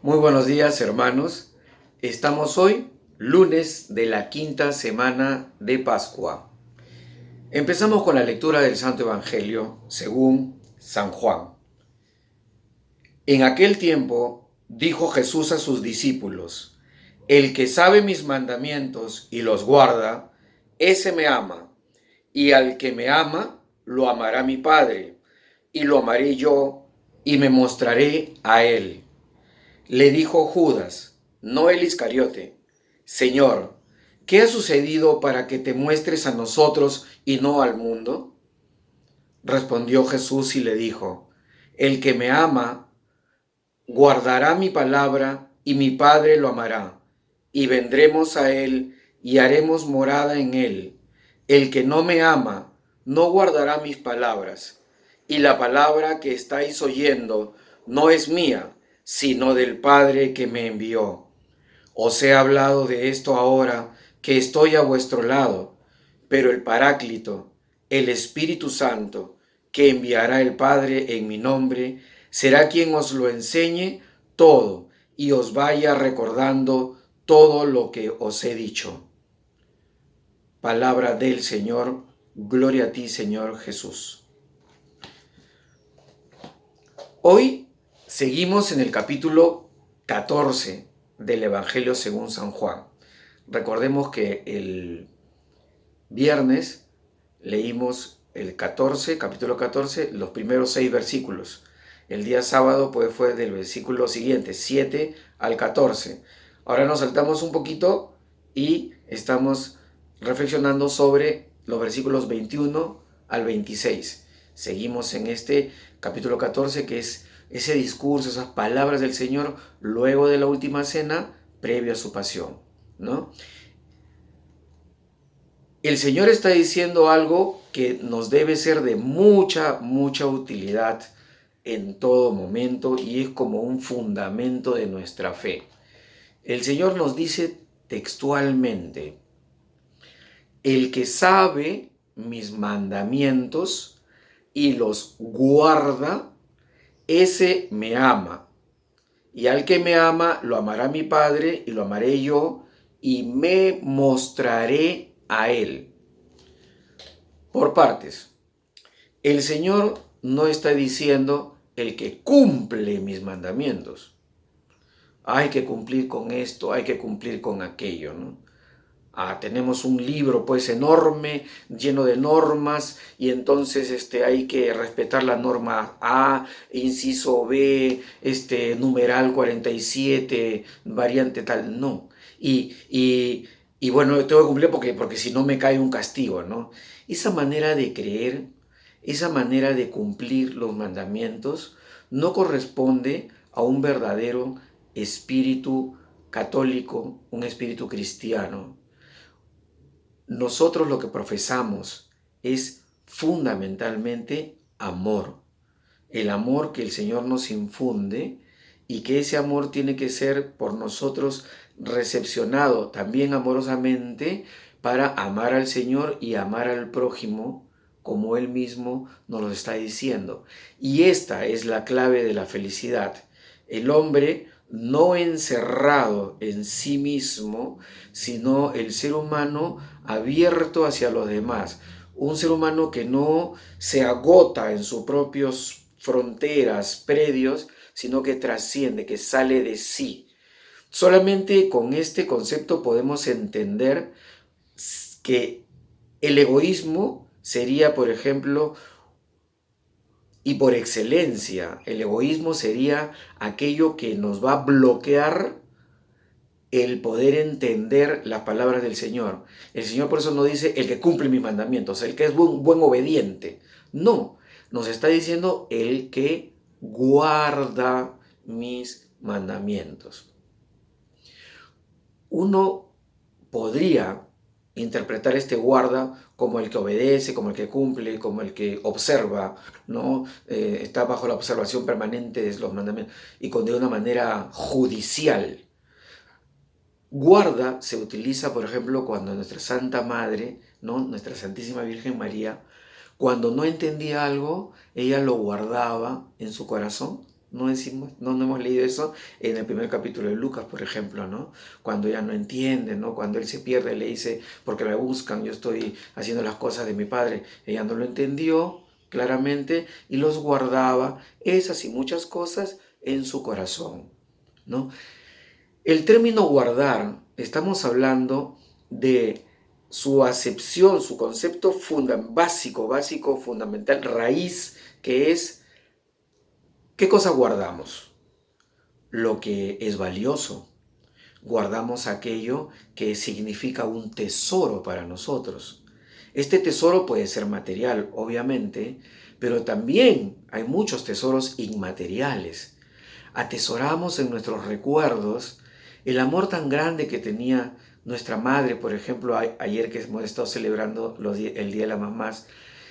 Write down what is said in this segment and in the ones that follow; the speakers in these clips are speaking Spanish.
Muy buenos días, hermanos. Estamos hoy, lunes de la quinta semana de Pascua. Empezamos con la lectura del Santo Evangelio según San Juan. En aquel tiempo dijo Jesús a sus discípulos: El que sabe mis mandamientos y los guarda, ese me ama, y al que me ama, lo amará mi Padre, y lo amaré yo, y me mostraré a él. Le dijo Judas, no el Iscariote: Señor, ¿qué ha sucedido para que te muestres a nosotros y no al mundo? Respondió Jesús y le dijo: El que me ama guardará mi palabra, y mi Padre lo amará, y vendremos a él y haremos morada en él. El que no me ama no guardará mis palabras, y la palabra que estáis oyendo no es mía, sino del Padre que me envió. Os he hablado de esto ahora que estoy a vuestro lado, pero el Paráclito, el Espíritu Santo, que enviará el Padre en mi nombre, será quien os lo enseñe todo y os vaya recordando todo lo que os he dicho. Palabra del Señor. Gloria a ti, Señor Jesús. Hoy seguimos en el capítulo 14 del Evangelio según San Juan. Recordemos que el viernes leímos el 14, capítulo 14, los primeros 6 versículos. El día sábado pues fue del versículo siguiente, 7 al 14. Ahora nos saltamos un poquito y estamos reflexionando sobre los versículos 21 al 26. Seguimos en este capítulo 14, que es ese discurso, esas palabras del Señor luego de la última cena, previo a su pasión, ¿no? El Señor está diciendo algo que nos debe ser de mucha, mucha utilidad en todo momento y es como un fundamento de nuestra fe. El Señor nos dice textualmente: el que sabe mis mandamientos y los guarda, ese me ama. Y al que me ama, lo amará mi Padre y lo amaré yo y me mostraré a él. Por partes. El Señor no está diciendo el que cumple mis mandamientos. Hay que cumplir con esto, hay que cumplir con aquello, ¿no? Tenemos un libro pues enorme, lleno de normas, y entonces hay que respetar la norma A, inciso B, numeral 47, variante tal, no. Y bueno, tengo que cumplir porque si no me cae un castigo, ¿no? Esa manera de creer, esa manera de cumplir los mandamientos, no corresponde a un verdadero espíritu católico, un espíritu cristiano. Nosotros lo que profesamos es fundamentalmente amor. El amor que el Señor nos infunde, y que ese amor tiene que ser por nosotros recepcionado también amorosamente para amar al Señor y amar al prójimo como Él mismo nos lo está diciendo. Y esta es la clave de la felicidad. El hombre no encerrado en sí mismo, sino el ser humano abierto hacia los demás. Un ser humano que no se agota en sus propios fronteras, predios, sino que trasciende, que sale de sí. Solamente con este concepto podemos entender que el egoísmo sería, por ejemplo, y por excelencia, el egoísmo sería aquello que nos va a bloquear el poder entender las palabras del Señor. El Señor por eso no dice el que cumple mis mandamientos, el que es buen obediente. No, nos está diciendo el que guarda mis mandamientos. Uno podría interpretar este guarda como el que obedece, como el que cumple, como el que observa, ¿no? Está bajo la observación permanente de los mandamientos y de una manera judicial. Guarda se utiliza, por ejemplo, cuando nuestra Santa Madre, ¿no? Nuestra Santísima Virgen María, cuando no entendía algo, ella lo guardaba en su corazón, No hemos leído eso en el primer capítulo de Lucas, por ejemplo, ¿no? Cuando ella no entiende, ¿no? Cuando él se pierde, le dice, porque la buscan, yo estoy haciendo las cosas de mi padre. Ella no lo entendió claramente y los guardaba, esas y muchas cosas, en su corazón, ¿no? El término guardar, estamos hablando de su acepción, su concepto básico, fundamental, raíz, que es, ¿qué cosa guardamos? Lo que es valioso. Guardamos aquello que significa un tesoro para nosotros. Este tesoro puede ser material, obviamente, pero también hay muchos tesoros inmateriales. Atesoramos en nuestros recuerdos el amor tan grande que tenía nuestra madre, por ejemplo, ayer que hemos estado celebrando el Día de las Mamás,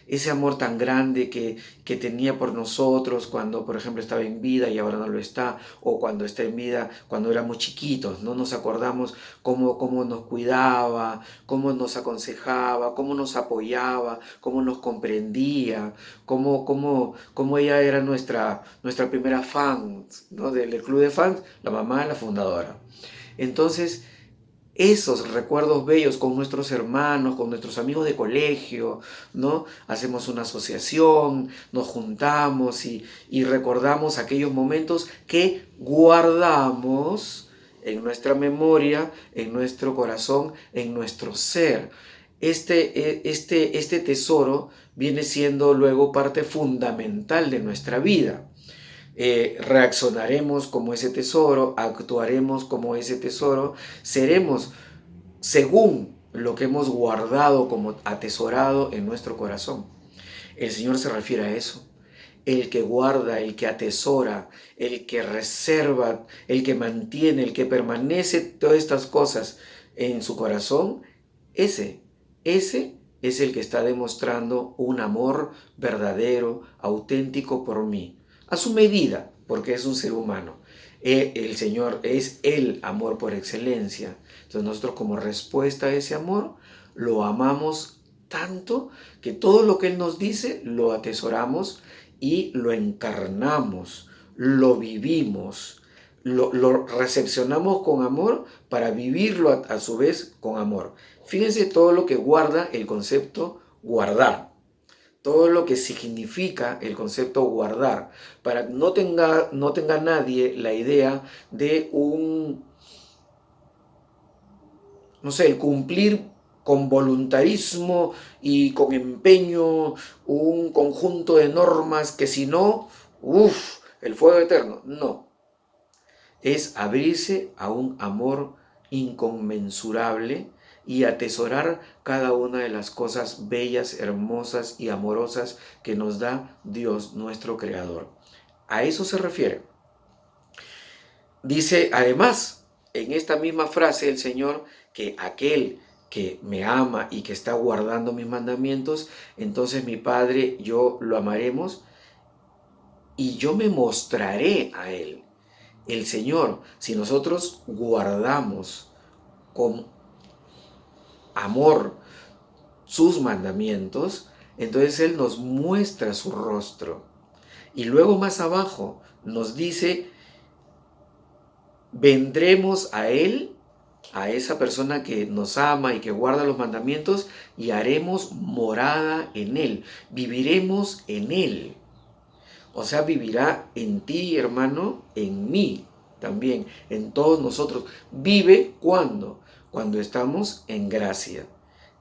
ese amor tan grande que tenía por nosotros cuando, por ejemplo, estaba en vida y ahora no lo está, o cuando está en vida, cuando éramos chiquitos, no nos acordamos cómo nos cuidaba, cómo nos aconsejaba, cómo nos apoyaba, cómo nos comprendía, cómo ella era nuestra primera fan, ¿no? Del club de fans, la mamá, la fundadora. Entonces, esos recuerdos bellos con nuestros hermanos, con nuestros amigos de colegio, ¿no? Hacemos una asociación, nos juntamos y recordamos aquellos momentos que guardamos en nuestra memoria, en nuestro corazón, en nuestro ser. Este tesoro viene siendo luego parte fundamental de nuestra vida. Reaccionaremos como ese tesoro, actuaremos como ese tesoro, seremos según lo que hemos guardado como atesorado en nuestro corazón. El Señor se refiere a eso. El que guarda, el que atesora, el que reserva, el que mantiene, el que permanece todas estas cosas en su corazón, ese es el que está demostrando un amor verdadero, auténtico por mí, a su medida, porque es un ser humano. El Señor es el amor por excelencia. Entonces nosotros, como respuesta a ese amor, lo amamos tanto que todo lo que Él nos dice lo atesoramos y lo encarnamos, lo vivimos, lo recepcionamos con amor para vivirlo a su vez con amor. Fíjense todo lo que guarda el concepto guardar, todo lo que significa el concepto guardar, para que no tenga nadie la idea de el cumplir con voluntarismo y con empeño un conjunto de normas que si no, el fuego eterno. No, es abrirse a un amor inconmensurable y atesorar cada una de las cosas bellas, hermosas y amorosas que nos da Dios, nuestro Creador. A eso se refiere. Dice además, en esta misma frase el Señor, que aquel que me ama y que está guardando mis mandamientos, entonces mi Padre, yo lo amaremos y yo me mostraré a Él. El Señor, si nosotros guardamos con amor sus mandamientos, entonces Él nos muestra su rostro. Y luego más abajo nos dice, vendremos a Él, a esa persona que nos ama y que guarda los mandamientos, y haremos morada en Él, viviremos en Él. O sea, vivirá en ti, hermano, en mí también, en todos nosotros. Vive ¿cuándo? Cuando estamos en gracia.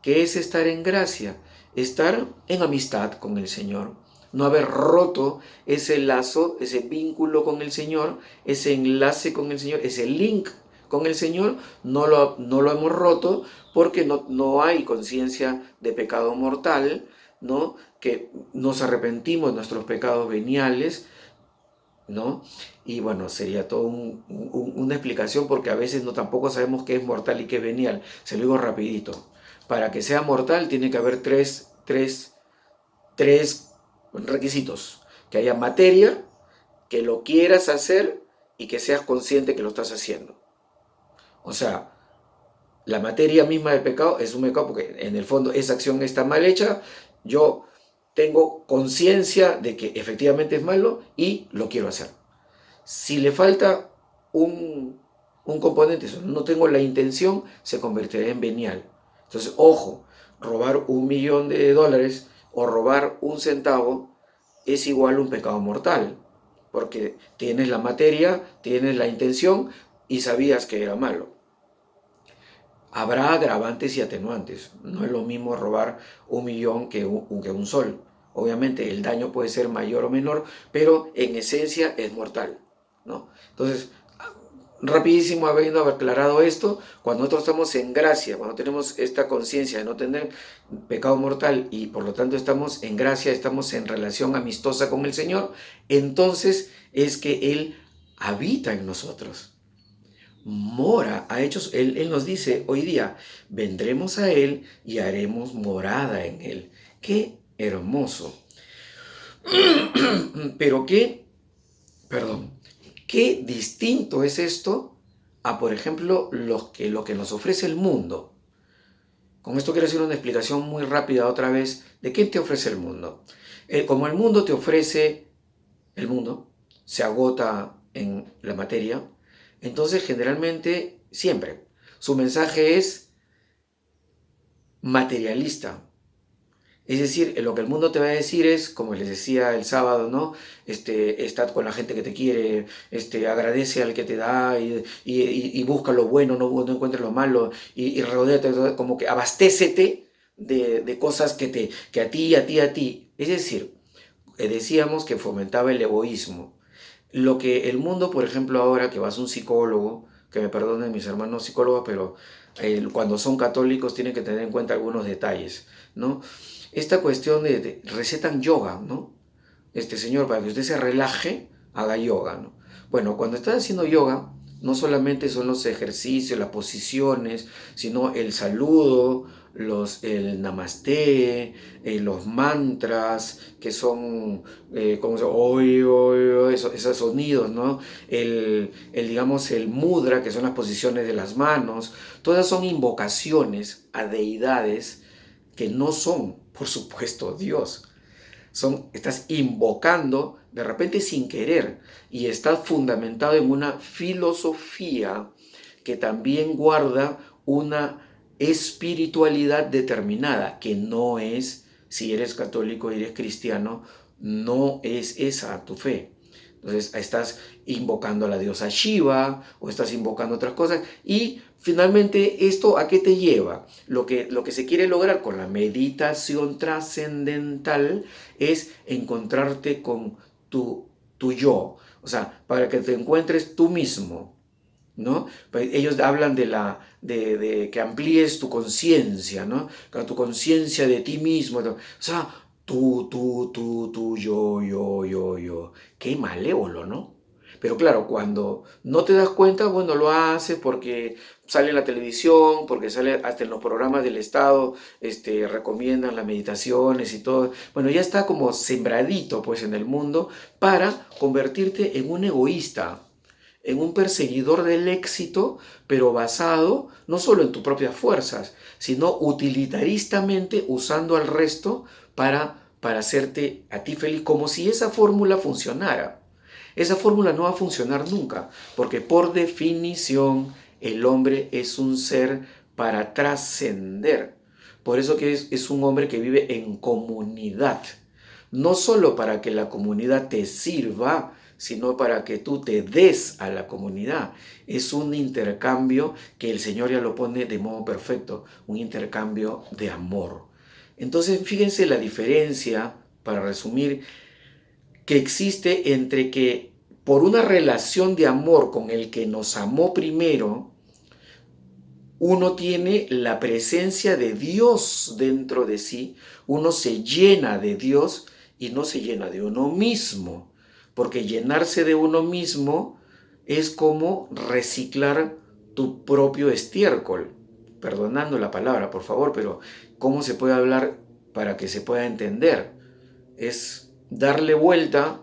¿Qué es estar en gracia? Estar en amistad con el Señor. No haber roto ese lazo, ese vínculo con el Señor, ese enlace con el Señor, ese link con el Señor, no lo hemos roto porque no hay conciencia de pecado mortal, ¿no? Que nos arrepentimos de nuestros pecados veniales, ¿no? Y bueno, sería todo una explicación porque a veces tampoco sabemos qué es mortal y qué es venial. Se lo digo rapidito. Para que sea mortal tiene que haber tres requisitos. Que haya materia, que lo quieras hacer y que seas consciente que lo estás haciendo. O sea, la materia misma del pecado es un pecado porque en el fondo esa acción está mal hecha. Yo tengo conciencia de que efectivamente es malo y lo quiero hacer. Si le falta un componente, no tengo la intención, se convertirá en venial. Entonces, ojo, robar $1.000.000 o robar un centavo es igual a un pecado mortal, porque tienes la materia, tienes la intención y sabías que era malo. Habrá agravantes y atenuantes. No es lo mismo robar 1.000.000 que un sol. Obviamente el daño puede ser mayor o menor, pero en esencia es mortal, ¿no? Entonces, rapidísimo habiendo aclarado esto, cuando nosotros estamos en gracia, cuando tenemos esta conciencia de no tener pecado mortal y por lo tanto estamos en gracia, estamos en relación amistosa con el Señor, entonces es que Él habita en nosotros. Mora, Él nos dice hoy día, vendremos a Él y haremos morada en Él. ¡Qué hermoso! Pero qué distinto es esto a, por ejemplo, lo que nos ofrece el mundo. Con esto quiero hacer una explicación muy rápida otra vez de qué te ofrece el mundo. Como el mundo te ofrece, el mundo se agota en la materia, entonces generalmente, siempre, su mensaje es materialista. Es decir, lo que el mundo te va a decir es, como les decía el sábado, ¿no? Estad con la gente que te quiere, agradece al que te da y busca lo bueno, no encuentres lo malo y rodéate, como que abastécete de cosas que a ti. Es decir, decíamos que fomentaba el egoísmo. Lo que el mundo, por ejemplo, ahora que vas a un psicólogo, que me perdonen mis hermanos psicólogos, pero cuando son católicos tienen que tener en cuenta algunos detalles, ¿no? Esta cuestión de recetan yoga, ¿no? Señor, para que usted se relaje, haga yoga, ¿no? Bueno, cuando estás haciendo yoga, no solamente son los ejercicios, las posiciones, sino el saludo, el namaste, los mantras, que son, ¿cómo se llama? Esos sonidos, ¿no? Digamos, el mudra, que son las posiciones de las manos, todas son invocaciones a deidades que no son, por supuesto, Dios. Estás invocando de repente sin querer y estás fundamentado en una filosofía que también guarda una espiritualidad determinada, que no es, si eres católico y eres cristiano, no es esa tu fe. Entonces estás invocando a la diosa Shiva o estás invocando otras cosas y finalmente esto ¿a qué te lleva? Lo que se quiere lograr con la meditación trascendental es encontrarte con tu yo, o sea, para que te encuentres tú mismo, ¿no? Ellos hablan de que amplíes tu conciencia, ¿no? Tu conciencia de ti mismo, o sea, tú, yo. Qué malévolo, ¿no? Pero claro, cuando no te das cuenta, bueno, lo haces porque sale en la televisión, porque sale hasta en los programas del Estado, recomiendan las meditaciones y todo. Bueno, ya está como sembradito, pues, en el mundo para convertirte en un egoísta, en un perseguidor del éxito, pero basado no solo en tus propias fuerzas, sino utilitaristamente usando al resto para hacerte a ti feliz, como si esa fórmula funcionara. Esa fórmula no va a funcionar nunca, porque por definición el hombre es un ser para trascender. Por eso que es un hombre que vive en comunidad. No solo para que la comunidad te sirva, sino para que tú te des a la comunidad. Es un intercambio que el Señor ya lo pone de modo perfecto, un intercambio de amor. Entonces, fíjense la diferencia, para resumir, que existe entre que por una relación de amor con el que nos amó primero, uno tiene la presencia de Dios dentro de sí, uno se llena de Dios y no se llena de uno mismo, porque llenarse de uno mismo es como reciclar tu propio estiércol, perdonando la palabra, por favor, pero ¿cómo se puede hablar para que se pueda entender? Es darle vuelta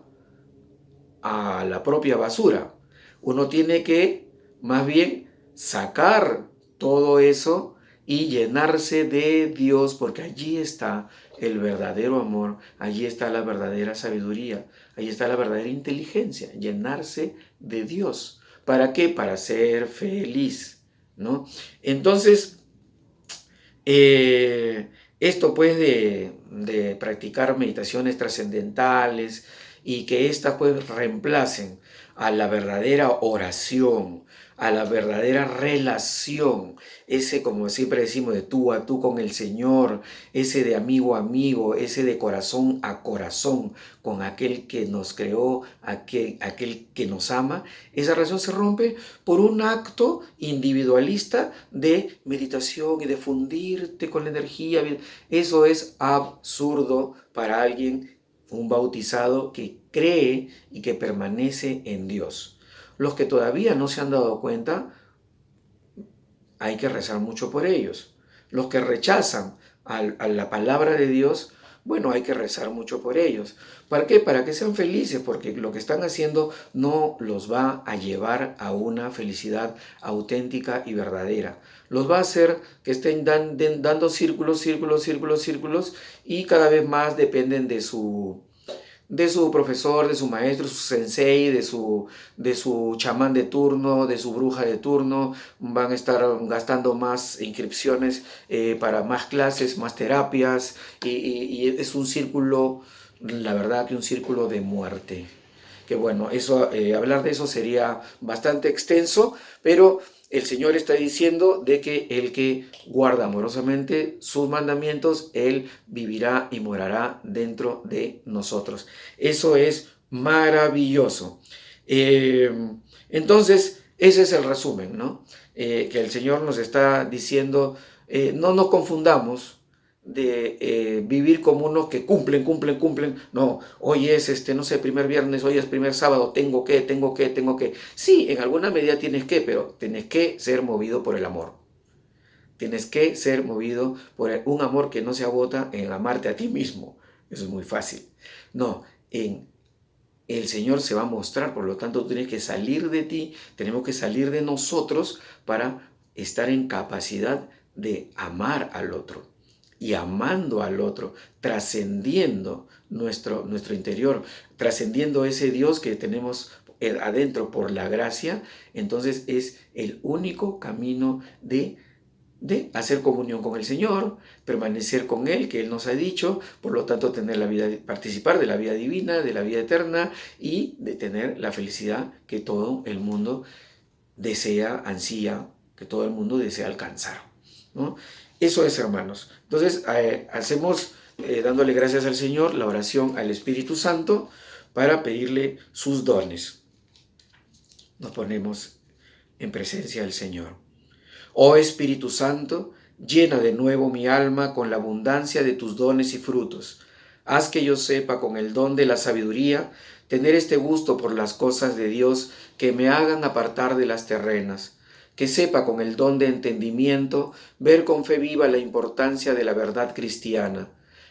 a la propia basura. Uno tiene que más bien sacar todo eso y llenarse de Dios, porque allí está el verdadero amor, allí está la verdadera sabiduría, allí está la verdadera inteligencia, llenarse de Dios. ¿Para qué? Para ser feliz, ¿no? Entonces, esto pues de practicar meditaciones trascendentales y que éstas pues reemplacen a la verdadera oración, a la verdadera relación, ese como siempre decimos de tú a tú con el Señor, ese de amigo a amigo, ese de corazón a corazón con aquel que nos creó, aquel que nos ama, esa relación se rompe por un acto individualista de meditación y de fundirte con la energía. Eso es absurdo para alguien, un bautizado que cree y que permanece en Dios. Los que todavía no se han dado cuenta, hay que rezar mucho por ellos. Los que rechazan a la palabra de Dios, bueno, hay que rezar mucho por ellos. ¿Para qué? Para que sean felices, porque lo que están haciendo no los va a llevar a una felicidad auténtica y verdadera. Los va a hacer que estén dando círculos, círculos, círculos, círculos, y cada vez más dependen de su profesor, de su maestro, su sensei, de su chamán de turno, de su bruja de turno. Van a estar gastando más inscripciones para más clases, más terapias, y es un círculo, la verdad que un círculo de muerte. Que bueno, eso, hablar de eso sería bastante extenso, pero el Señor está diciendo de que el que guarda amorosamente sus mandamientos, Él vivirá y morará dentro de nosotros. Eso es maravilloso. Entonces, ese es el resumen, ¿no? Que el Señor nos está diciendo, no nos confundamos de vivir como unos que cumplen. No, hoy es, no sé, primer viernes, hoy es primer sábado, tengo que. Sí, en alguna medida tienes que, pero tienes que ser movido por el amor. Tienes que ser movido por un amor que no se agota en amarte a ti mismo. Eso es muy fácil. No, el Señor se va a mostrar, por lo tanto tú tienes que salir de ti, tenemos que salir de nosotros para estar en capacidad de amar al otro. Y amando al otro, trascendiendo nuestro interior, trascendiendo ese Dios que tenemos adentro por la gracia, entonces es el único camino de hacer comunión con el Señor, permanecer con Él, que Él nos ha dicho, por lo tanto tener la vida, participar de la vida divina, de la vida eterna, y de tener la felicidad que todo el mundo desea, ansía, que todo el mundo desea alcanzar, ¿no? Eso es, hermanos. Entonces, hacemos, dándole gracias al Señor, la oración al Espíritu Santo para pedirle sus dones. Nos ponemos en presencia del Señor. Oh Espíritu Santo, llena de nuevo mi alma con la abundancia de tus dones y frutos. Haz que yo sepa con el don de la sabiduría tener este gusto por las cosas de Dios que me hagan apartar de las terrenas. Que sepa con el don de entendimiento ver con fe viva la importancia de la verdad cristiana.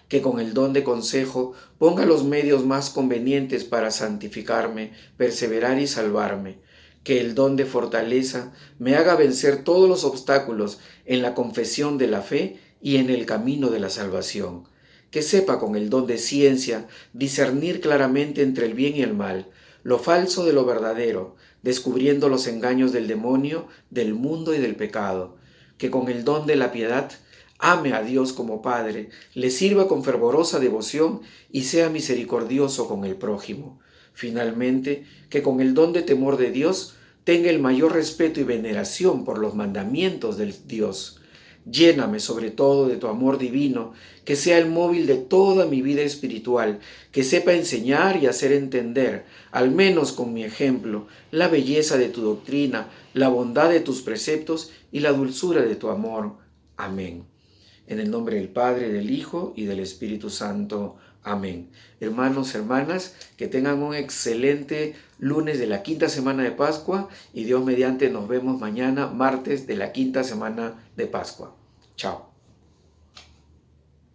Que con el don de consejo ponga los medios más convenientes para santificarme, perseverar y salvarme. Que el don de fortaleza me haga vencer todos los obstáculos en la confesión de la fe y en el camino de la salvación. Que sepa con el don de ciencia discernir claramente entre el bien y el mal, lo falso de lo verdadero, descubriendo los engaños del demonio, del mundo y del pecado. Que con el don de la piedad ame a Dios como Padre, le sirva con fervorosa devoción y sea misericordioso con el prójimo. Finalmente, que con el don de temor de Dios tenga el mayor respeto y veneración por los mandamientos del Dios. Lléname sobre todo de tu amor divino, que sea el móvil de toda mi vida espiritual, que sepa enseñar y hacer entender, al menos con mi ejemplo, la belleza de tu doctrina, la bondad de tus preceptos y la dulzura de tu amor. Amén. En el nombre del Padre, del Hijo y del Espíritu Santo. Amén. Hermanos, hermanas, que tengan un excelente lunes de la quinta semana de Pascua y Dios mediante nos vemos mañana, martes de la quinta semana de Pascua. Chao.